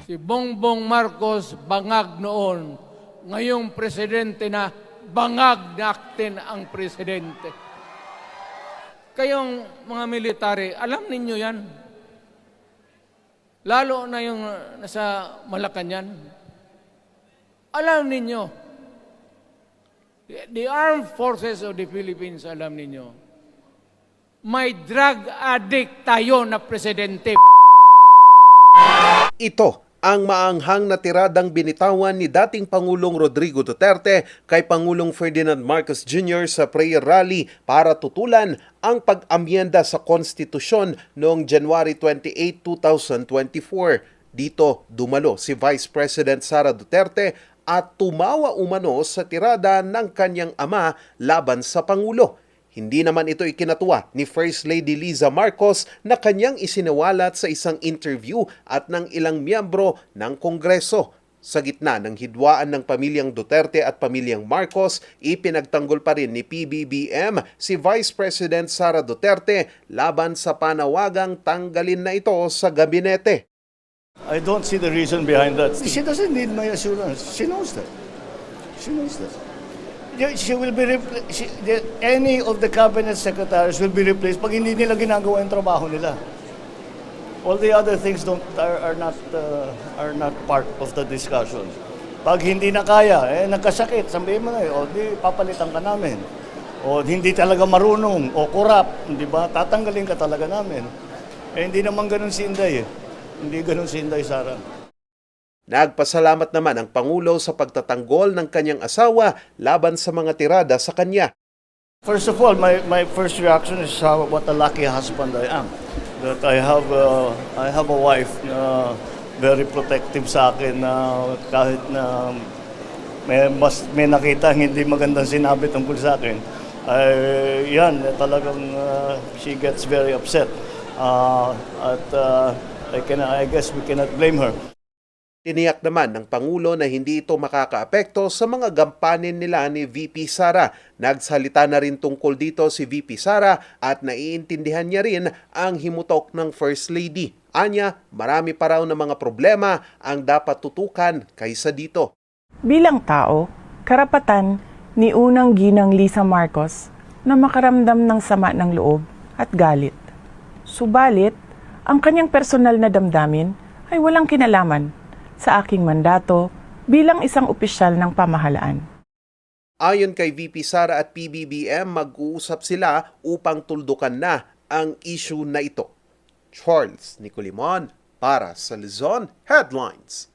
Si Bongbong Marcos bangag noon, ngayong presidente na bangag natin ang presidente. Kayong mga military, alam ninyo yan. Lalo na yung nasa Malacanang. Alam ninyo, the armed forces of the Philippines, alam ninyo, may drug addict tayo na presidente. Ito ang maanghang na tiradang binitawan ni dating Pangulong Rodrigo Duterte kay Pangulong Ferdinand Marcos Jr. sa prayer rally para tutulan ang pag-amyenda sa konstitusyon noong January 28, 2024. Dito dumalo si Vice President Sara Duterte at tumawa umano sa tirada ng kanyang ama laban sa Pangulo. Hindi naman ito ikinatuwa ni First Lady Liza Marcos na kanyang isinawalat sa isang interview at ng ilang miyembro ng Kongreso. Sa gitna ng hidwaan ng pamilyang Duterte at pamilyang Marcos, ipinagtanggol pa rin ni PBBM si Vice President Sara Duterte laban sa panawagang tanggalin na ito sa gabinete. I don't see the reason behind that. She doesn't need my assurance. She knows that. She knows that. She will be any of the cabinet secretaries will be replaced pag hindi nila ginagawa yung trabaho nila. All the other things are not part of the discussion. Pag hindi na kaya, nagkasakit, sabihin mo na, di papalitan ka namin. O hindi talaga marunong, o corrupt, di ba? Tatanggalin ka talaga namin. Hindi naman ganun si Inday. Hindi ganun si Inday Sara. Nagpasalamat naman ang Pangulo sa pagtatanggol ng kanyang asawa laban sa mga tirada sa kanya. First of all, my first reaction is what a lucky husband I am. That I have a wife na very protective sa akin na kahit na may nakita hindi magandang sinabi tungkol sa akin. Talagang she gets very upset. I guess we cannot blame her. Tiniyak naman ng Pangulo na hindi ito makakaapekto sa mga gampanin nila ni VP Sara. Nagsalita na rin tungkol dito si VP Sara at naiintindihan niya rin ang himutok ng First Lady. Anya, marami pa raw na mga problema ang dapat tutukan kaysa dito. Bilang tao, karapatan ni unang ginang Liza Marcos na makaramdam ng sama ng loob at galit. Subalit, ang kanyang personal na damdamin ay walang kinalaman sa aking mandato bilang isang opisyal ng pamahalaan. Ayon kay VP Sara at PBBM, mag-uusap sila upang tuldukan na ang issue na ito. Charles Nicolimon para sa Luzon Headlines.